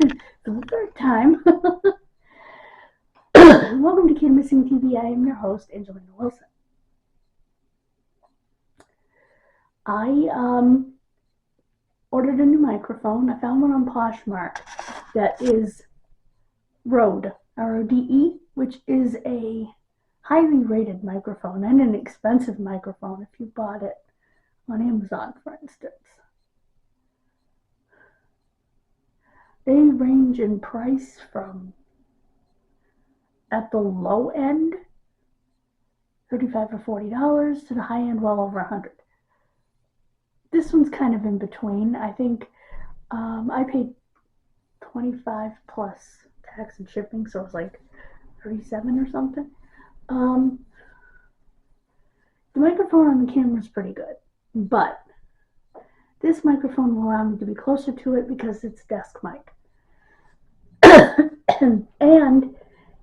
for the third time. Welcome to Kidmissing TV. I am your host, Angelina Wilson. I ordered a new microphone. I found one on Poshmark that is Rode, R-O-D-E, which is a highly rated microphone and an expensive microphone if you bought it on Amazon, for instance. They range in price from, at the low end, $35 or $40, to the high end, well over $100. This one's kind of in between. I think I paid $25 plus tax and shipping, so it was like $37 or something. The microphone on the camera is pretty good, but this microphone will allow me to be closer to it because it's desk mic. And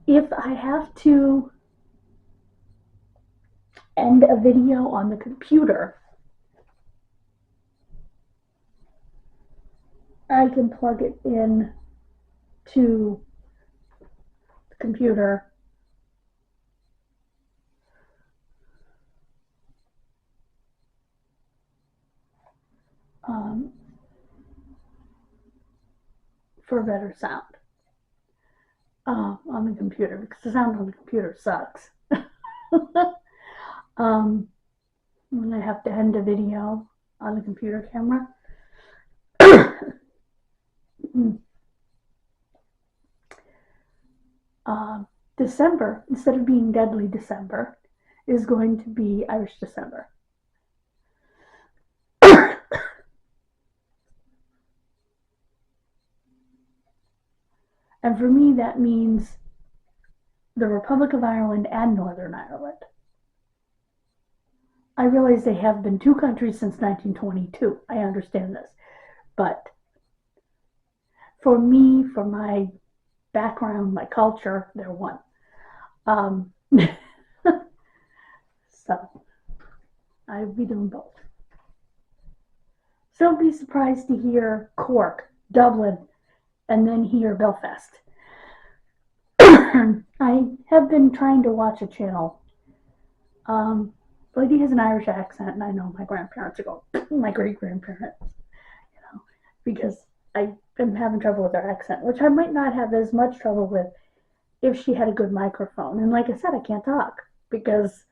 if I have to end a video on the computer, I can plug it in to the computer for better sound on the computer, because the sound on the computer sucks. When I have to end a video on the computer camera. December, instead of being Deadly December, is going to be Irish December. And for me, that means the Republic of Ireland and Northern Ireland. I realize they have been two countries since 1922. I understand this. But for me, for my background, my culture, they're one. So I'll be doing both. So don't be surprised to hear Cork, Dublin, and then hear Belfast. I have been trying to watch a channel. The lady has an Irish accent, and I know my grandparents are going, my great-grandparents, because I am having trouble with her accent, which I might not have as much trouble with if she had a good microphone. And like I said, I can't talk because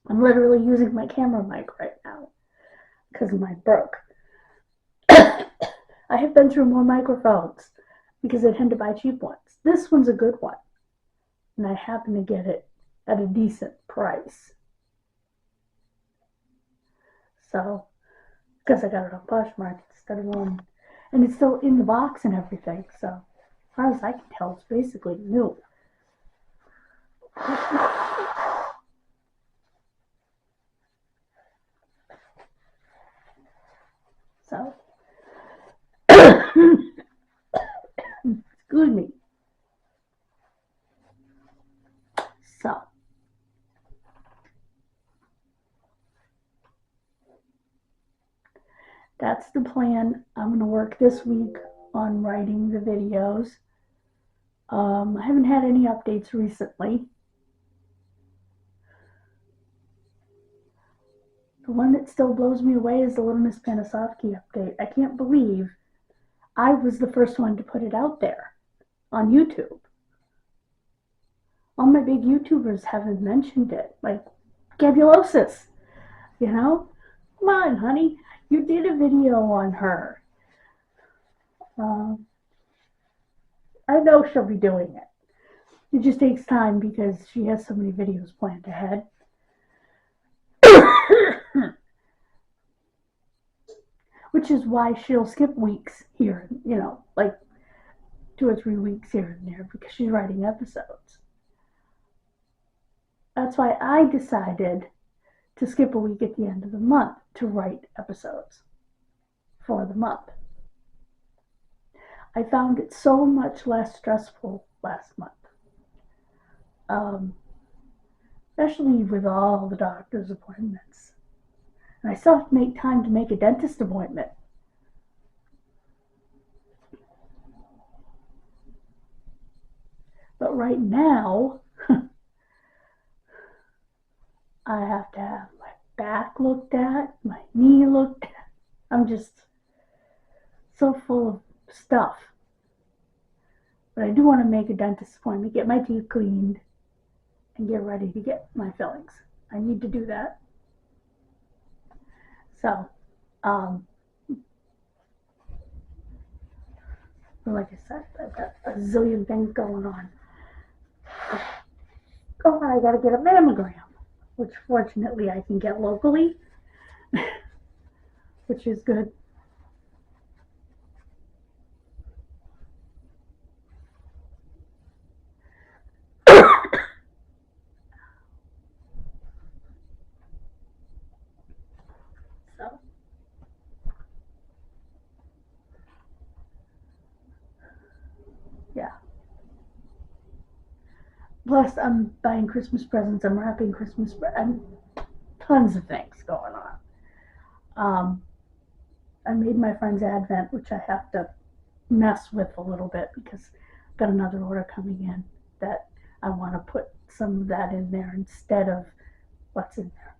I'm literally using my camera mic right now because mine broke. I have been through more microphones because I tend to buy cheap ones. This one's a good one, and I happen to get it at a decent price. So, because I got it on Poshmark instead of on, and it's still in the box and everything, so as far as I can tell, it's basically new. So, excuse me. So, that's the plan. I'm going to work this week on writing the videos. I haven't had any updates recently. The one that still blows me away is the Little Miss Panasovsky update. I can't believe I was the first one to put it out there on YouTube. All my big YouTubers haven't mentioned it, like Gabulosis, Come on, honey, you did a video on her. I know she'll be doing it. It just takes time because she has so many videos planned ahead. Which is why she'll skip weeks here, like 2 or 3 weeks here and there because she's writing episodes. That's why I decided to skip a week at the end of the month to write episodes for the month. I found it so much less stressful last month. Especially with all the doctor's appointments. And I still have to make time to make a dentist appointment. But right now, I have to have my back looked at, my knee looked at. I'm just so full of stuff. But I do want to make a dentist appointment, get my teeth cleaned, and get ready to get my fillings. I need to do that. So, like I said, I've got a zillion things going on. Oh, and I got to get a mammogram, which fortunately I can get locally, which is good. So, yeah. Plus, I'm buying Christmas presents. I'm wrapping Christmas presents. Tons of things going on. I made my friend's Advent, which I have to mess with a little bit because I've got another order coming in that I want to put some of that in there instead of what's in there.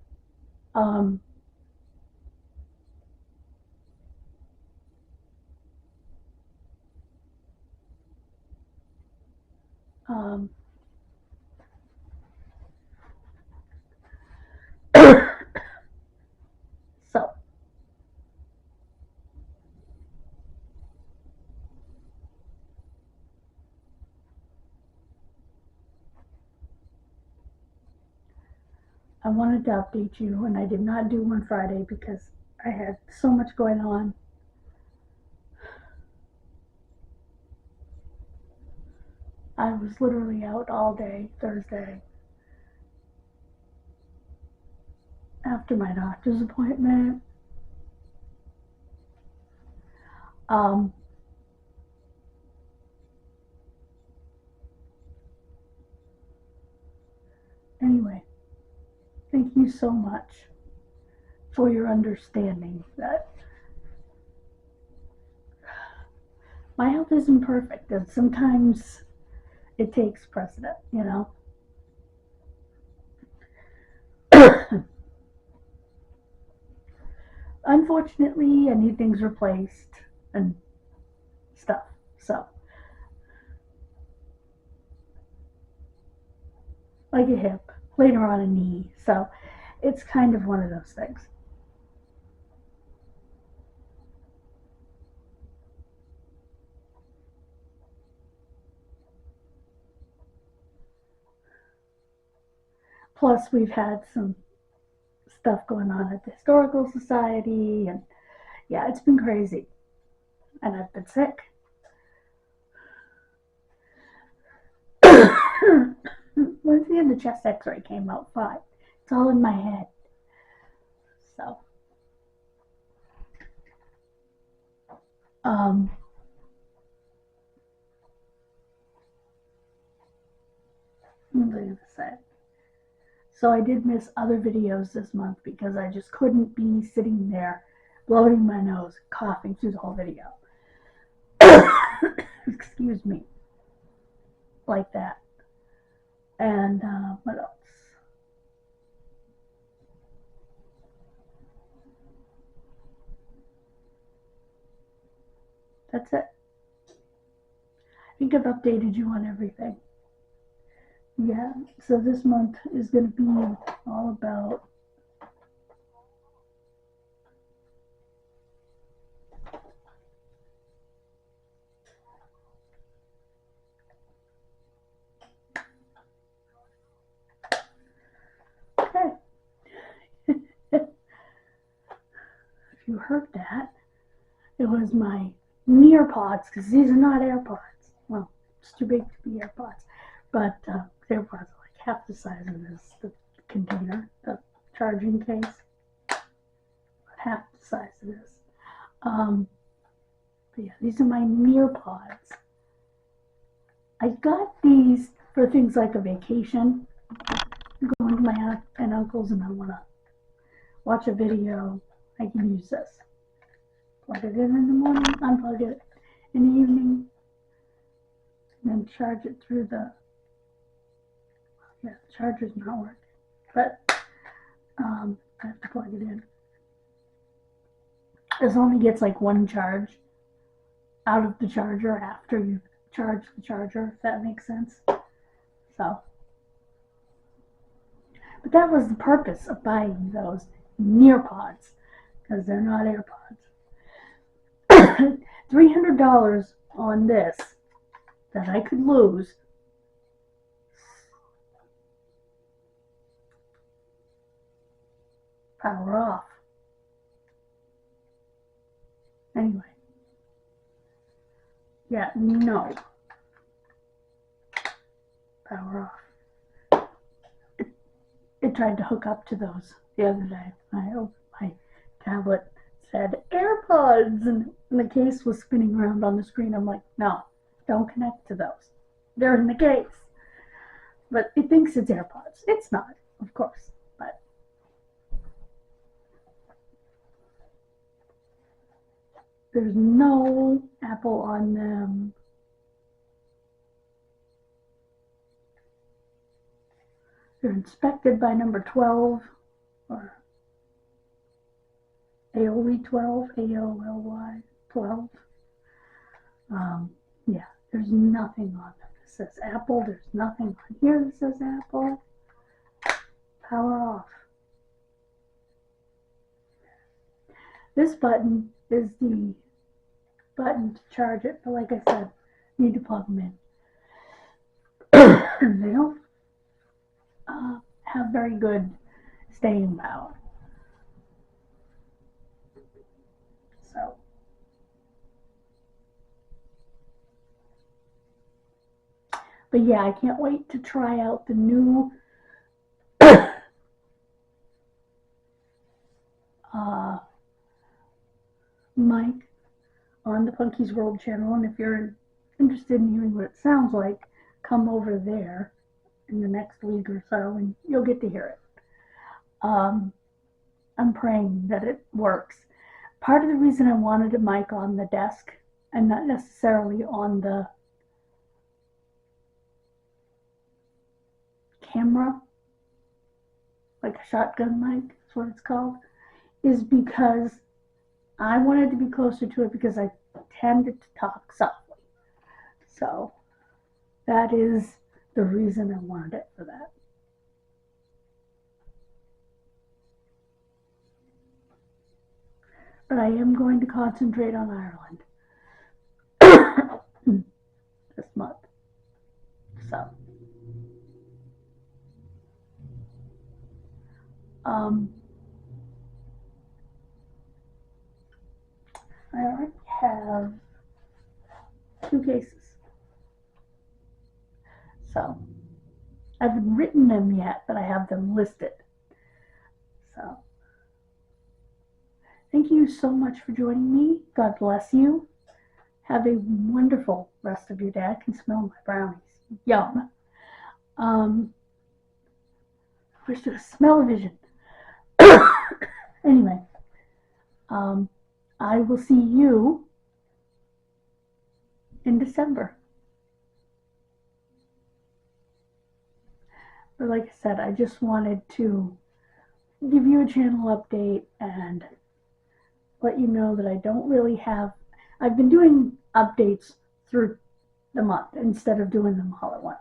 So, I wanted to update you, and I did not do one Friday because I had so much going on. I was literally out all day Thursday after my doctor's appointment. Anyway, thank you so much for your understanding that my health isn't perfect, and sometimes it takes precedent, you know. Unfortunately, I need things replaced and stuff. So, like a hip, later on a knee. So, it's kind of one of those things. Plus, we've had some stuff going on at the Historical Society, and yeah, it's been crazy. And I've been sick. Once the chest x-ray came out fine. It's all in my head. So, what was I going to say? So I did miss other videos this month because I just couldn't be sitting there blowing my nose, coughing through the whole video. Excuse me. Like that. And what else? That's it. I think I've updated you on everything. Yeah, so this month is going to be all about okay. If you heard that, it was my near pods, because these are not AirPods. Well, it's too big to be AirPods, but AirPods are like half the size of this, the container, the charging case, half the size of this. But yeah, these are my near pods. I got these for things like a vacation, going to my aunt and uncle's, and I want to watch a video. I can use this. Plug it in the morning, unplug it in the evening, and then charge it through the Yeah, the charger's not working. But I have to plug it in. This only gets like one charge out of the charger after you charge the charger, if that makes sense. So, but that was the purpose of buying those Nearpods, because they're not AirPods. $300 on this that I could lose. Power off. Anyway. Yeah, no. Power off. It tried to hook up to those the other day. My tablet said AirPods, and the case was spinning around on the screen. I'm like, no, don't connect to those. They're in the case. But it thinks it's AirPods. It's not, of course. But there's no Apple on them. They're inspected by number 12 or AOLY 12, AOLY 12. Yeah, there's nothing on them that says Apple. There's nothing on here that says Apple. Power off. This button is the button to charge it, but like I said, you need to plug them in. They don't have very good staying power. So, but yeah, I can't wait to try out the new mic on the Punky's World channel, and if you're interested in hearing what it sounds like, come over there in the next week or so and you'll get to hear it. I'm praying that it works. Part of the reason I wanted a mic on the desk and not necessarily on the camera, like a shotgun mic is what it's called, is because I wanted to be closer to it because I tended to talk softly. So that is the reason I wanted it for that. But I am going to concentrate on Ireland this month. So, I already have 2 cases. So, I haven't written them yet, but I have them listed. So, thank you so much for joining me. God bless you. Have a wonderful rest of your day. I can smell my brownies. Yum. Wish there was smell-o-vision. Anyway, I will see you in December. But like I said, I just wanted to give you a channel update and let you know that I don't really have, I've been doing updates through the month instead of doing them all at once.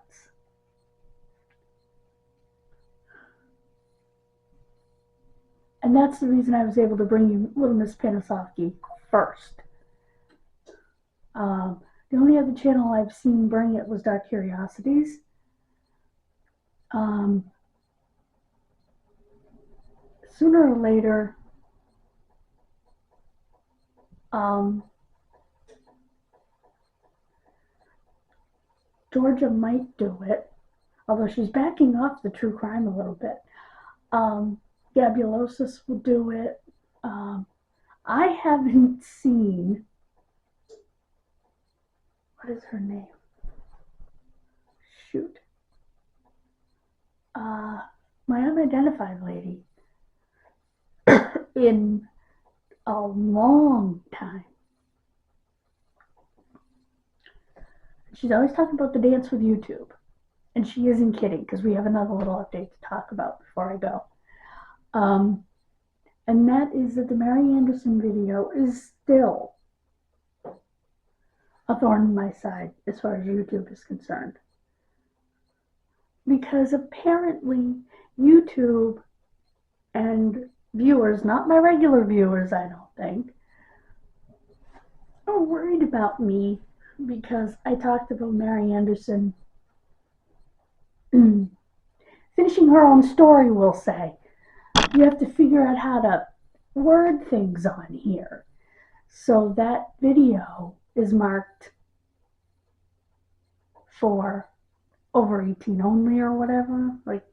And that's the reason I was able to bring you Little Miss Panasovsky first. The only other channel I've seen bring it was Dark Curiosities. Sooner or later, Georgia might do it, although she's backing off the true crime a little bit. Gabulosis will do it. I haven't seen, what is her name? Shoot. My unidentified lady in a long time. She's always talking about the dance with YouTube. and she isn't kidding, because we have another little update to talk about before I go. And that is that the Mary Anderson video is still a thorn in my side as far as YouTube is concerned. Because apparently YouTube and viewers, not my regular viewers, I don't think, are worried about me because I talked about Mary Anderson finishing her own story, we'll say. You have to figure out how to word things on here. So that video is marked for over 18 only or whatever. Like,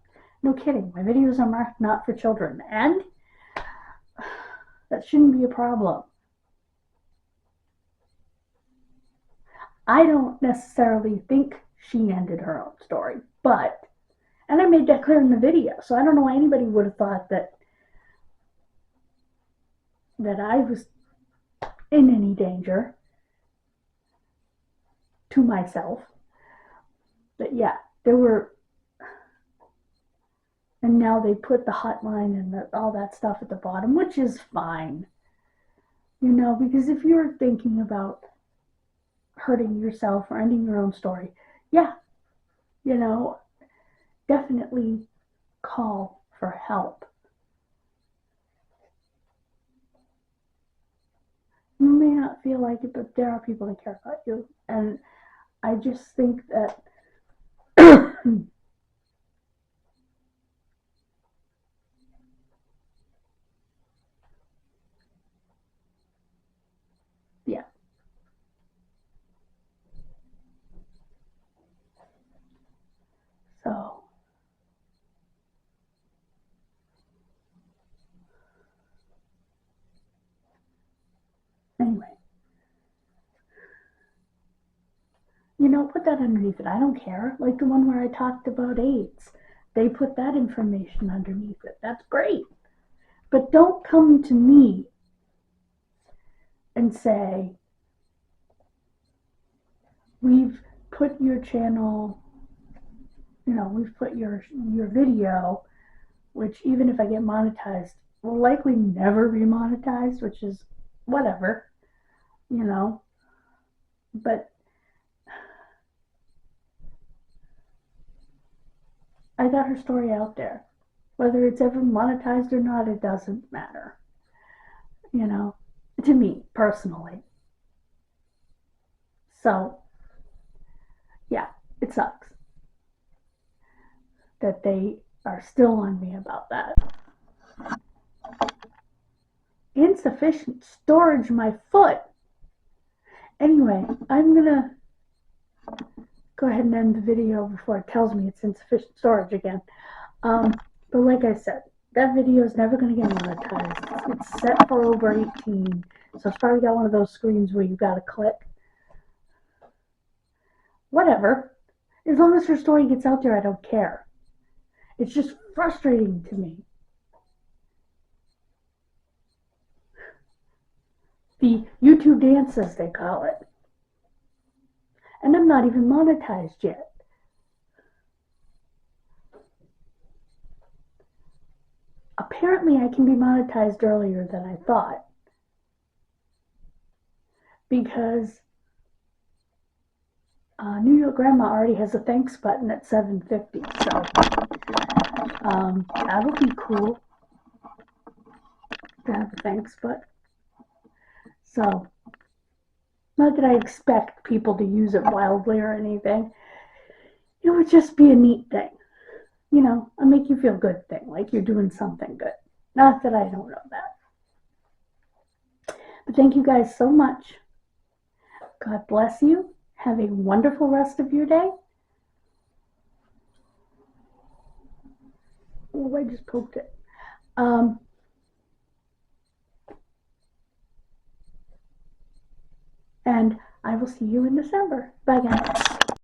no kidding. My videos are marked not for children. And that shouldn't be a problem. I don't necessarily think she ended her own story, but, and I made that clear in the video, so I don't know why anybody would have thought that I was in any danger to myself. But yeah, there were, and now they put the hotline and all that stuff at the bottom, which is fine. You know, because if you're thinking about hurting yourself or ending your own story, yeah, you know, definitely call for help. You may not feel like it, but there are people that care about you. And I just think that yeah. So anyway, you know, put that underneath it. I don't care. Like the one where I talked about AIDS, they put that information underneath it. That's great. But don't come to me and say, we've put your channel, you know, we've put your video, which even if I get monetized, will likely never be monetized, which is whatever, you know. But I got her story out there. Whether it's ever monetized or not, it doesn't matter, you know, to me personally. So yeah, it sucks that they are still on me about that. Insufficient storage, my foot. Anyway, I'm gonna go ahead and end the video before it tells me it's insufficient storage again. But like I said, that video is never going to get monetized. It's set for over 18, so it's probably got one of those screens where you got to click. Whatever. As long as her story gets out there, I don't care. It's just frustrating to me. The YouTube dance, as they call it. And I'm not even monetized yet. Apparently, I can be monetized earlier than I thought. Because New York Grandma already has a thanks button at 7:50, so that'll be cool to have a thanks button. So, not that I expect people to use it wildly or anything. It would just be a neat thing. You know, a make you feel good thing, like you're doing something good. Not that I don't know that. But thank you guys so much. God bless you. Have a wonderful rest of your day. Oh, I just poked it. And I will see you in December. Bye, guys.